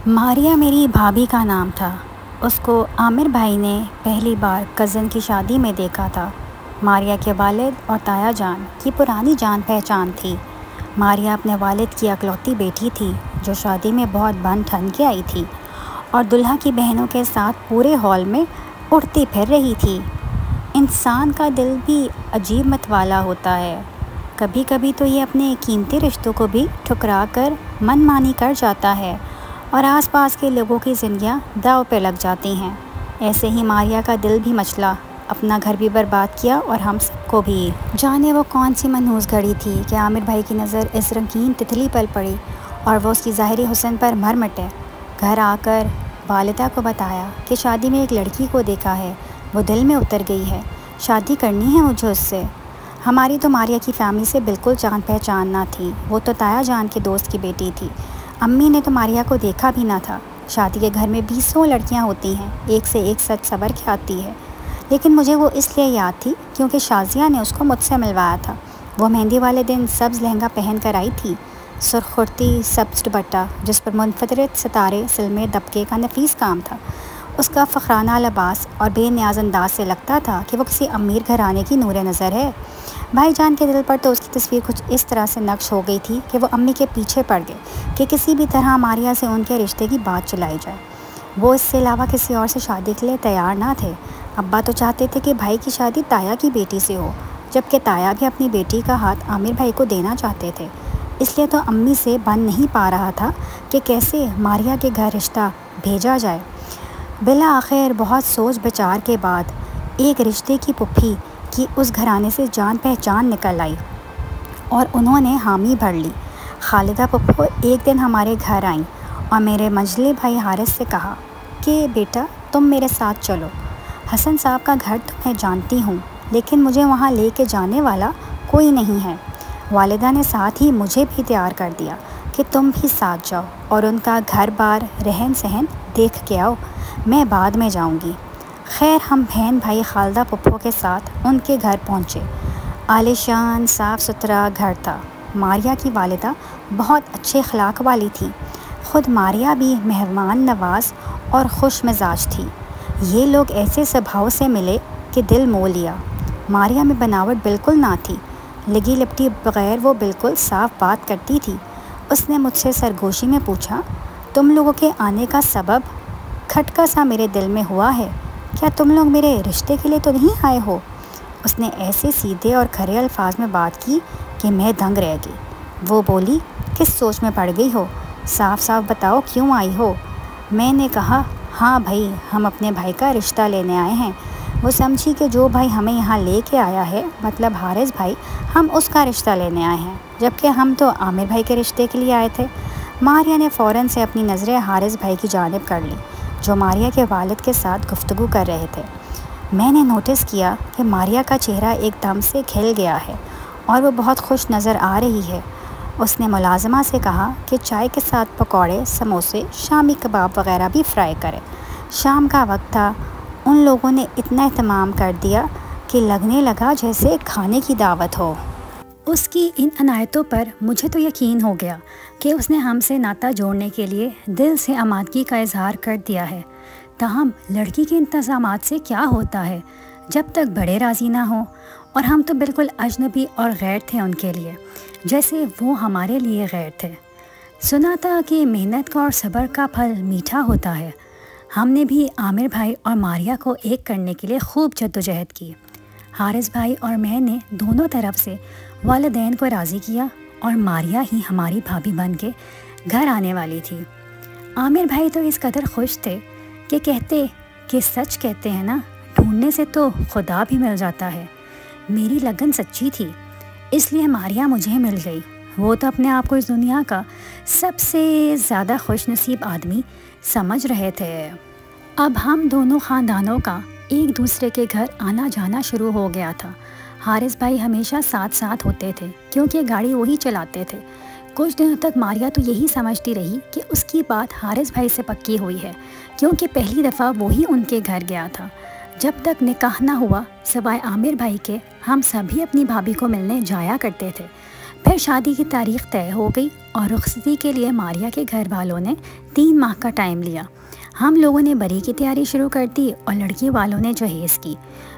ماریا میری بھابھی کا نام تھا۔ اس کو عامر بھائی نے پہلی بار کزن کی شادی میں دیکھا تھا۔ ماریا کے والد اور تایا جان کی پرانی جان پہچان تھی۔ ماریا اپنے والد کی اکلوتی بیٹی تھی جو شادی میں بہت بن ٹھن کے آئی تھی اور دلہا کی بہنوں کے ساتھ پورے ہال میں اڑتی پھر رہی تھی۔ انسان کا دل بھی عجیب متوالا ہوتا ہے، کبھی کبھی تو یہ اپنے قیمتی رشتوں کو بھی ٹھکرا کر من مانی کر جاتا ہے اور آس پاس کے لوگوں کی زندگیاں داؤ پہ لگ جاتی ہیں۔ ایسے ہی ماریا کا دل بھی مچلا، اپنا گھر بھی برباد کیا اور ہم سب کو بھی۔ جانے وہ کون سی منحوس گھڑی تھی کہ عامر بھائی کی نظر اس رنگین تتلی پر پڑی اور وہ اس کی ظاہری حسن پر مر مٹے۔ گھر آ کر والدہ کو بتایا کہ شادی میں ایک لڑکی کو دیکھا ہے، وہ دل میں اتر گئی ہے، شادی کرنی ہے مجھے اس سے۔ ہماری تو ماریا کی فیملی سے بالکل جان پہچان نہ تھی، وہ تو تایا جان کے دوست کی بیٹی تھی۔ امی نے تو ماریا کو دیکھا بھی نہ تھا۔ شادی کے گھر میں 20 لڑکیاں ہوتی ہیں، ایک سے ایک سچ سنور کے آتی ہے، لیکن مجھے وہ اس لیے یاد تھی کیونکہ شازیہ نے اس کو مجھ سے ملوایا تھا۔ وہ مہندی والے دن سبز لہنگا پہن کر آئی تھی، سرخ کرتی، سبز دوپٹہ جس پر منفرد ستارے سلمے دبکے کا نفیس کام تھا۔ اس کا فخرانہ لباس اور بے نیاز انداز سے لگتا تھا کہ وہ کسی امیر گھرانے کی نور نظر ہے۔ بھائی جان کے دل پر تو اس کی تصویر کچھ اس طرح سے نقش ہو گئی تھی کہ وہ امی کے پیچھے پڑ گئے کہ کسی بھی طرح ماریا سے ان کے رشتے کی بات چلائی جائے۔ وہ اس سے علاوہ کسی اور سے شادی کے لیے تیار نہ تھے۔ ابا تو چاہتے تھے کہ بھائی کی شادی تایا کی بیٹی سے ہو، جبکہ تایا بھی اپنی بیٹی کا ہاتھ عامر بھائی کو دینا چاہتے تھے۔ اس لیے تو امی سے بن نہیں پا رہا تھا کہ کیسے ماریا کے گھر رشتہ بھیجا جائے۔ بالآخر بہت سوچ بچار کے بعد ایک رشتے کی پھپھی کی اس گھرانے سے جان پہچان نکل آئی اور انہوں نے حامی بھر لی۔ خالدہ پھپھو ایک دن ہمارے گھر آئیں اور میرے منجلے بھائی حارث سے کہا کہ بیٹا تم میرے ساتھ چلو، حسن صاحب کا گھر تو میں جانتی ہوں لیکن مجھے وہاں لے کے جانے والا کوئی نہیں ہے۔ والدہ نے ساتھ ہی مجھے بھی تیار کر دیا کہ تم بھی ساتھ جاؤ اور ان کا گھر بار رہن سہن دیکھ کے آؤ، میں بعد میں جاؤں گی۔ خیر ہم بہن بھائی خالدہ پھپھو کے ساتھ ان کے گھر پہنچے۔ عالیشان صاف ستھرا گھر تھا۔ ماریا کی والدہ بہت اچھے اخلاق والی تھی، خود ماریا بھی مہمان نواز اور خوش مزاج تھی۔ یہ لوگ ایسے سبھاؤ سے ملے کہ دل مو لیا۔ ماریا میں بناوٹ بالکل نہ تھی، لگی لپٹی بغیر وہ بالکل صاف بات کرتی تھی۔ اس نے مجھ سے سرگوشی میں پوچھا، تم لوگوں کے آنے کا سبب؟ کھٹکا سا میرے دل میں ہوا ہے، کیا تم لوگ میرے رشتے کے لیے تو نہیں آئے ہو؟ اس نے ایسے سیدھے اور کھرے الفاظ میں بات کی کہ میں دنگ رہ گئی۔ وہ بولی، کس سوچ میں پڑ گئی ہو؟ صاف صاف بتاؤ کیوں آئی ہو؟ میں نے کہا، ہاں بھائی ہم اپنے بھائی کا رشتہ لینے آئے ہیں۔ وہ سمجھی کہ جو بھائی ہمیں یہاں لے کے آیا ہے مطلب حارث بھائی، ہم اس کا رشتہ لینے آئے ہیں، جبکہ ہم تو عامر بھائی کے رشتے کے لیے آئے تھے۔ ماریا نے فوراً سے اپنی نظریں حارث بھائی کی جانب کر لی جو ماریا کے والد کے ساتھ گفتگو کر رہے تھے۔ میں نے نوٹس کیا کہ ماریا کا چہرہ ایک دم سے کھل گیا ہے اور وہ بہت خوش نظر آ رہی ہے۔ اس نے ملازمہ سے کہا کہ چائے کے ساتھ پکوڑے، سموسے، شامی کباب وغیرہ بھی فرائی کرے۔ شام کا وقت تھا، ان لوگوں نے اتنا اہتمام کر دیا کہ لگنے لگا جیسے کھانے کی دعوت ہو۔ اس کی ان عنایتوں پر مجھے تو یقین ہو گیا کہ اس نے ہم سے ناطہ جوڑنے کے لیے دل سے آمادگی کا اظہار کر دیا ہے۔ تاہم لڑکی کے انتظامات سے کیا ہوتا ہے جب تک بڑے راضی نہ ہوں، اور ہم تو بالکل اجنبی اور غیر تھے ان کے لیے، جیسے وہ ہمارے لیے غیر تھے۔ سنا تھا کہ محنت کا اور صبر کا پھل میٹھا ہوتا ہے۔ ہم نے بھی عامر بھائی اور ماریا کو ایک کرنے کے لیے خوب جدوجہد کی۔ حارث بھائی اور میں نے دونوں طرف سے والدین کو راضی کیا اور ماریا ہی ہماری بھابھی بن کے گھر آنے والی تھی۔ عامر بھائی تو اس قدر خوش تھے کہ کہتے کہ سچ کہتے ہیں نا، ڈھونڈنے سے تو خدا بھی مل جاتا ہے۔ میری لگن سچی تھی، اس لیے ماریا مجھے مل گئی۔ وہ تو اپنے آپ کو اس دنیا کا سب سے زیادہ خوش نصیب آدمی سمجھ رہے تھے۔ اب ہم دونوں خاندانوں کا ایک دوسرے کے گھر آنا جانا شروع ہو گیا تھا۔ حارث بھائی ہمیشہ ساتھ ساتھ ہوتے تھے کیونکہ گاڑی وہی چلاتے تھے۔ کچھ دنوں تک ماریا تو یہی سمجھتی رہی کہ اس کی بات حارث بھائی سے پکی ہوئی ہے، کیونکہ پہلی دفعہ وہی ان کے گھر گیا تھا۔ جب تک نکاح نہ ہوا، سوائے عامر بھائی کے، ہم سبھی اپنی بھابھی کو ملنے جایا کرتے تھے۔ پھر شادی کی تاریخ طے ہو گئی اور رخصتی کے لیے ماریہ کے گھر والوں نے 3 ماہ کا ٹائم لیا۔ ہم لوگوں نے بری کی تیاری شروع کر دی اور لڑکی والوں نے جہیز کی۔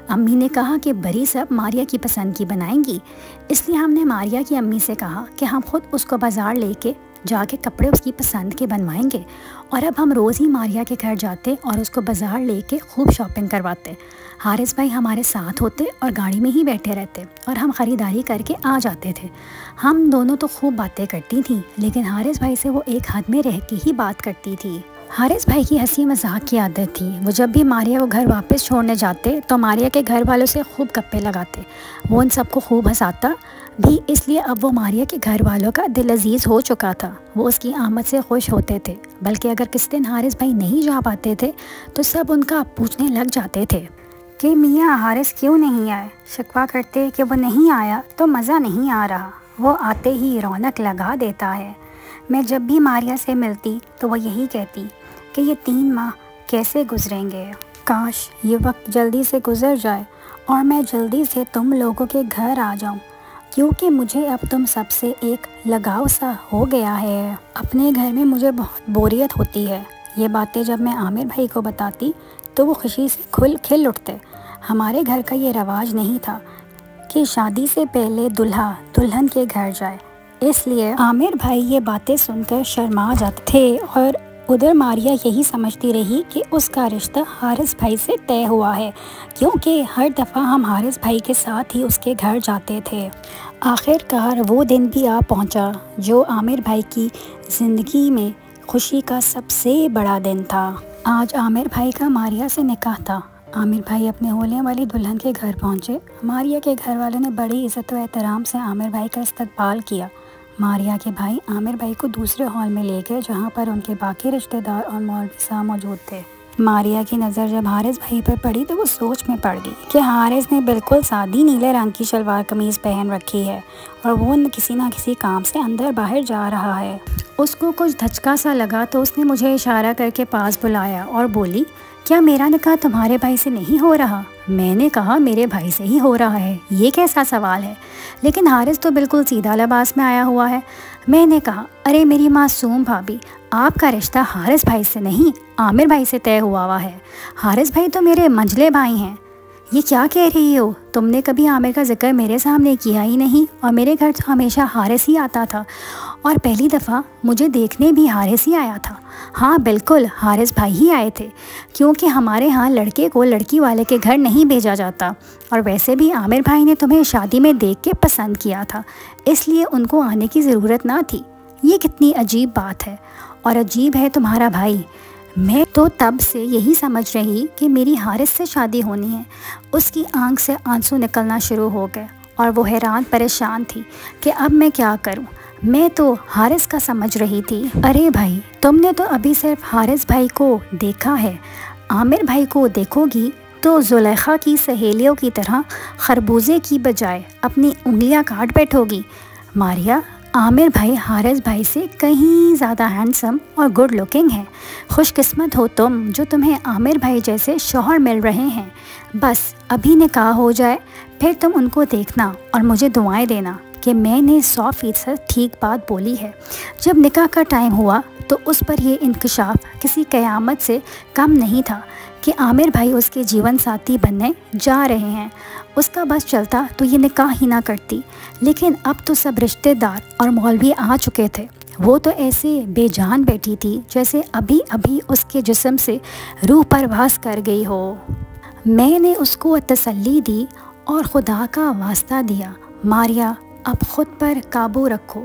امی نے کہا کہ بری سب ماریہ کی پسند کی بنائیں گی، اس لیے ہم نے ماریہ کی امی سے کہا کہ ہم خود اس کو بازار لے کے جا کے کپڑے اس کی پسند کے بنوائیں گے، اور اب ہم روز ہی ماریہ کے گھر جاتے اور اس کو بازار لے کے خوب شاپنگ کرواتے۔ حارث بھائی ہمارے ساتھ ہوتے اور گاڑی میں ہی بیٹھے رہتے اور ہم خریداری کر کے آ جاتے تھے۔ ہم دونوں تو خوب باتیں کرتی تھیں، لیکن حارث بھائی سے وہ ایک حد میں رہ کے ہی بات کرتی تھی۔ حارث بھائی کی ہنسی مذاق کی عادت تھی۔ وہ جب بھی ماریہ کو گھر واپس چھوڑنے جاتے تو ماریہ کے گھر والوں سے خوب گپے لگاتے۔ وہ ان سب کو خوب ہنساتا بھی، اس لیے اب وہ ماریہ کے گھر والوں کا دل عزیز ہو چکا تھا۔ وہ اس کی آمد سے خوش ہوتے تھے، بلکہ اگر کس دن حارث بھائی نہیں جا پاتے تھے تو سب ان کا پوچھنے لگ جاتے تھے کہ میاں حارث کیوں نہیں آئے۔ شکوہ کرتے کہ وہ نہیں آیا تو مزہ نہیں آ رہا، وہ آتے ہی رونق لگا دیتا ہے۔ میں جب بھی ماریہ سے ملتی تو وہ یہی کہتی کہ یہ 3 ماہ کیسے گزریں گے، کاش یہ وقت جلدی سے گزر جائے اور میں جلدی سے تم لوگوں کے گھر آ جاؤں، کیونکہ مجھے اب تم سب سے ایک لگاؤ سا ہو گیا ہے۔ اپنے گھر میں مجھے بہت بوریت ہوتی ہے۔ یہ باتیں جب میں عامر بھائی کو بتاتی تو وہ خوشی سے کھل اٹھتے۔ ہمارے گھر کا یہ رواج نہیں تھا کہ شادی سے پہلے دلہا دلہن کے گھر جائے، اس لیے عامر بھائی یہ باتیں سن کر شرما جاتے تھے، اور ادھر ماریہ یہی سمجھتی رہی کہ اس کا رشتہ حارث بھائی سے طے ہوا ہے، کیونکہ ہر دفعہ ہم حارث بھائی کے ساتھ ہی اس کے گھر جاتے تھے۔ آخر کار وہ دن بھی آ پہنچا جو عامر بھائی کی زندگی میں خوشی کا سب سے بڑا دن تھا۔ آج عامر بھائی کا ماریہ سے نکاح تھا۔ عامر بھائی اپنے ہونے والی دلہن کے گھر پہنچے۔ ماریہ کے گھر والوں نے بڑی عزت و احترام سے عامر بھائی کا استقبال کیا۔ ماریہ کے بھائی عامر بھائی کو دوسرے ہال میں لے گئے، جہاں پر ان کے باقی رشتہ دار اور مولوی صاحب موجود تھے۔ ماریہ کی نظر جب حارث بھائی پر پڑی تو وہ سوچ میں پڑ گئی کہ حارث نے بالکل سادی نیلے رنگ کی شلوار قمیض پہن رکھی ہے اور وہ کسی نہ کسی کام سے اندر باہر جا رہا ہے۔ اس کو کچھ دھچکا سا لگا تو اس نے مجھے اشارہ کر کے پاس بلایا اور بولی، کیا میرا نکاح تمہارے بھائی سے نہیں ہو رہا؟ میں نے کہا میرے بھائی سے ہی ہو رہا ہے، یہ کیسا سوال ہے؟ لیکن حارث تو بالکل سیدھا لباس میں آیا ہوا ہے۔ میں نے کہا، ارے میری معصوم بھابھی، آپ کا رشتہ حارث بھائی سے نہیں عامر بھائی سے طے ہوا ہے۔ حارث بھائی تو میرے منجلے بھائی ہیں۔ یہ کیا کہہ رہی ہو؟ تم نے کبھی عامر کا ذکر میرے سامنے کیا ہی نہیں، اور میرے گھر تو ہمیشہ حارث ہی آتا تھا، اور پہلی دفعہ مجھے دیکھنے بھی حارث ہی آیا تھا۔ ہاں بالکل، حارث بھائی ہی آئے تھے، کیونکہ ہمارے ہاں لڑکے کو لڑکی والے کے گھر نہیں بھیجا جاتا، اور ویسے بھی عامر بھائی نے تمہیں شادی میں دیکھ کے پسند کیا تھا، اس لیے ان کو آنے کی ضرورت نہ تھی۔ یہ کتنی عجیب بات ہے، اور عجیب ہے تمہارا بھائی۔ میں تو تب سے یہی سمجھ رہی کہ میری حارث سے شادی ہونی ہے۔ اس کی آنکھ سے آنسو نکلنا شروع ہو گئے اور وہ حیران پریشان تھی کہ اب میں کیا کروں۔ میں تو حارث کا سمجھ رہی تھی۔ ارے بھائی، تم نے تو ابھی صرف حارث بھائی کو دیکھا ہے، عامر بھائی کو دیکھو گی تو زلیخا کی سہیلیوں کی طرح خربوزے کی بجائے اپنی انگلیاں کاٹ بیٹھو گی۔ ماریہ، عامر بھائی حارث بھائی سے کہیں زیادہ ہینڈسم اور گڈ لکنگ ہے۔ خوش قسمت ہو تم جو تمہیں عامر بھائی جیسے شوہر مل رہے ہیں۔ بس ابھی نکاح ہو جائے، پھر تم ان کو دیکھنا اور مجھے دعائیں دینا کہ میں نے 100% ٹھیک بات بولی ہے۔ جب نکاح کا ٹائم ہوا تو اس پر یہ انکشاف کسی قیامت سے کم نہیں تھا کہ عامر بھائی اس کے جیون ساتھی بننے جا رہے ہیں۔ اس کا بس چلتا تو یہ نکاح ہی نہ کرتی، لیکن اب تو سب رشتہ دار اور مولوی آ چکے تھے۔ وہ تو ایسے بے جان بیٹھی تھی جیسے ابھی ابھی اس کے جسم سے روح پرواز کر گئی ہو۔ میں نے اس کو تسلی دی اور خدا کا واسطہ دیا، ماریہ اب خود پر قابو رکھو،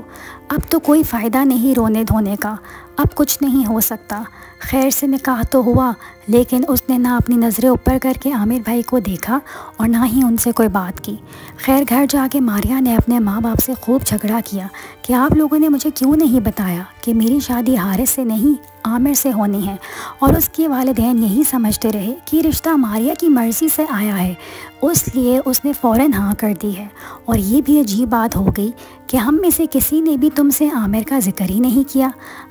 اب تو کوئی فائدہ نہیں رونے دھونے کا، اب کچھ نہیں ہو سکتا۔ خیر سے نکاح تو ہوا، لیکن اس نے نہ اپنی نظریں اوپر کر کے عامر بھائی کو دیکھا اور نہ ہی ان سے کوئی بات کی۔ خیر گھر جا کے ماریہ نے اپنے ماں باپ سے خوب جھگڑا کیا کہ آپ لوگوں نے مجھے کیوں نہیں بتایا کہ میری شادی حارث سے نہیں عامر سے ہونی ہے، اور اس کے والدین یہی سمجھتے رہے کہ رشتہ ماریہ کی مرضی سے آیا ہے، اس لیے اس نے فوراً ہاں کر دی ہے۔ اور یہ بھی عجیب بات ہو گئی کہ ہم میں سے کسی نے بھی تم سے عامر کا ذکر ہی نہیں کیا۔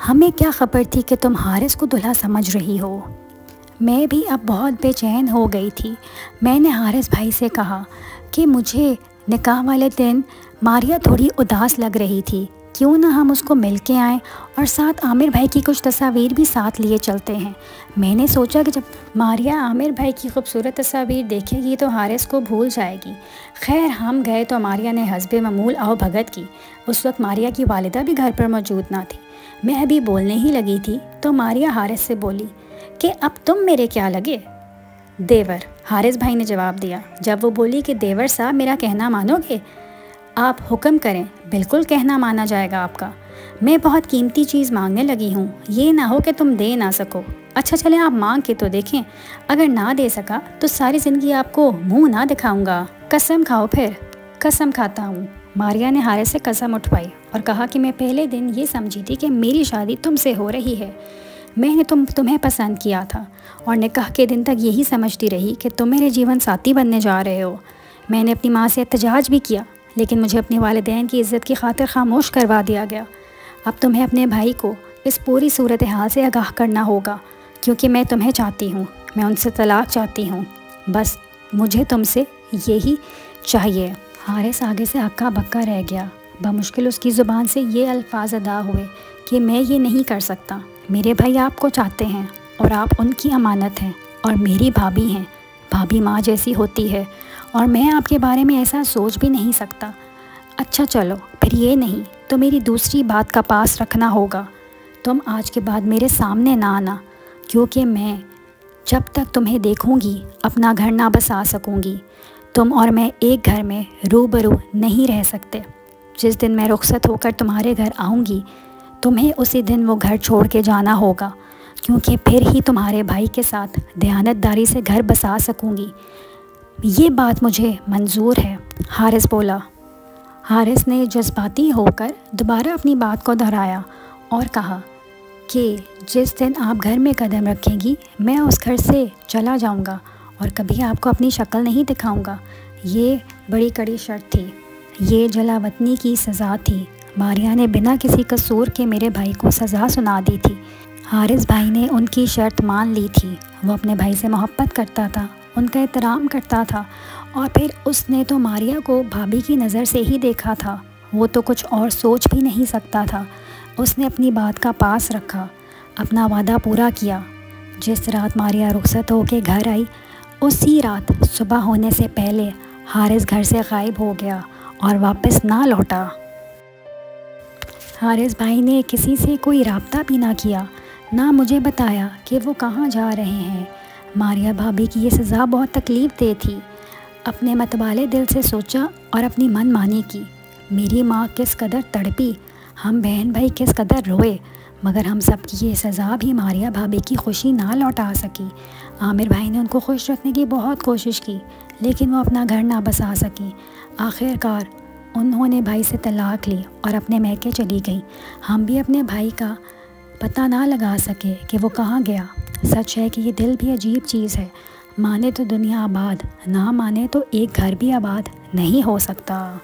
ہمیں کیا خبر تھی کہ تم حارث کو دلہا سمجھ رہی ہو۔ میں بھی اب بہت بے چین ہو گئی تھی۔ میں نے حارث بھائی سے کہا کہ مجھے نکاح والے دن ماریا تھوڑی اداس لگ رہی تھی۔ کیوں نہ ہم اس کو مل کے آئیں اور ساتھ عامر بھائی کی کچھ تصاویر بھی ساتھ لیے چلتے ہیں۔ میں نے سوچا کہ جب ماریا عامر بھائی کی خوبصورت تصاویر دیکھے گی تو حارث کو بھول جائے گی۔ خیر ہم گئے تو ماریا نے حسب معمول آؤ بھگت کی۔ اس وقت ماریا کی والدہ بھی گھر پر موجود نہ تھی۔ میں ابھی بولنے ہی لگی تھی تو ماریا حارث سے بولی کہ اب تم میرے کیا لگے؟ دیور، حارث بھائی نے جواب دیا۔ جب وہ بولی کہ دیور صاحب میرا کہنا مانو گے؟ آپ حکم کریں، بالکل کہنا مانا جائے گا آپ کا۔ میں بہت قیمتی چیز مانگنے لگی ہوں، یہ نہ ہو کہ تم دے نہ سکو۔ اچھا چلیں آپ مانگ کے تو دیکھیں، اگر نہ دے سکا تو ساری زندگی آپ کو منہ نہ دکھاؤں گا۔ قسم کھاؤ پھر۔ قسم کھاتا ہوں۔ ماریا نے حارث سے قسم اٹھوائی اور کہا کہ میں پہلے دن یہ سمجھی تھی کہ میری شادی تم سے ہو رہی ہے۔ میں نے تمہیں پسند کیا تھا اور نکاح کے دن تک یہی سمجھتی رہی کہ تم میرے جیون ساتھی بننے جا رہے ہو۔ میں نے اپنی ماں سے احتجاج بھی کیا لیکن مجھے اپنے والدین کی عزت کی خاطر خاموش کروا دیا گیا۔ اب تمہیں اپنے بھائی کو اس پوری صورتحال سے آگاہ کرنا ہوگا کیونکہ میں تمہیں چاہتی ہوں، میں ان سے طلاق چاہتی ہوں، بس مجھے تم سے یہی چاہیے۔ حارث آگے سے ہکا بکا رہ گیا۔ بمشکل اس کی زبان سے یہ الفاظ ادا ہوئے کہ میں یہ نہیں کر سکتا۔ میرے بھائی آپ کو چاہتے ہیں اور آپ ان کی امانت ہیں اور میری بھابھی ہیں۔ بھابھی ماں جیسی ہوتی ہے اور میں آپ کے بارے میں ایسا سوچ بھی نہیں سکتا۔ اچھا چلو پھر یہ نہیں تو میری دوسری بات کا پاس رکھنا ہوگا۔ تم آج کے بعد میرے سامنے نہ آنا کیونکہ میں جب تک تمہیں دیکھوں گی اپنا گھر نہ بسا سکوں گی۔ تم اور میں ایک گھر میں روبرو نہیں رہ سکتے۔ جس دن میں رخصت ہو کر تمہارے گھر آؤں گی تمہیں اسی دن وہ گھر چھوڑ کے جانا ہوگا کیونکہ پھر ہی تمہارے بھائی کے ساتھ دیانتداری سے گھر بسا سکوں گی۔ یہ بات مجھے منظور ہے، حارث بولا۔ حارث نے جذباتی ہو کر دوبارہ اپنی بات کو دہرایا اور کہا کہ جس دن آپ گھر میں قدم رکھیں گی میں اس گھر سے چلا جاؤں گا اور کبھی آپ کو اپنی شکل نہیں دکھاؤں گا۔ یہ بڑی کڑی شرط تھی، یہ جلاوطنی کی سزا تھی۔ ماریا نے بنا کسی قصور کے میرے بھائی کو سزا سنا دی تھی۔ حارث بھائی نے ان کی شرط مان لی تھی۔ وہ اپنے بھائی سے محبت کرتا تھا، ان کا احترام کرتا تھا اور پھر اس نے تو ماریا کو بھابھی کی نظر سے ہی دیکھا تھا۔ وہ تو کچھ اور سوچ بھی نہیں سکتا تھا۔ اس نے اپنی بات کا پاس رکھا، اپنا وعدہ پورا کیا۔ جس رات ماریا رخصت ہو کے گھر آئی اسی رات صبح ہونے سے پہلے حارث گھر سے غائب ہو گیا اور واپس نہ لوٹا۔ حارث بھائی نے کسی سے کوئی رابطہ بھی نہ کیا، نہ مجھے بتایا کہ وہ کہاں جا رہے ہیں۔ ماریا بھابھی کی یہ سزا بہت تکلیف دہ تھی۔ اپنے متوالے دل سے سوچا اور اپنی من مانی کی۔ میری ماں کس قدر تڑپی، ہم بہن بھائی کس قدر روئے، مگر ہم سب کی یہ سزا بھی ماریا بھابھی کی خوشی نہ لوٹا سکی۔ عامر بھائی نے ان کو خوش رکھنے کی بہت کوشش کی لیکن وہ اپنا گھر نہ بسا سکی۔ آخر کار انہوں نے بھائی سے طلاق لی اور اپنے میکے چلی گئیں۔ ہم بھی اپنے بھائی کا پتہ نہ لگا سکے کہ وہ کہاں گیا۔ سچ ہے کہ یہ دل بھی عجیب چیز ہے، مانے تو دنیا آباد، نہ مانے تو ایک گھر بھی آباد نہیں ہو سکتا۔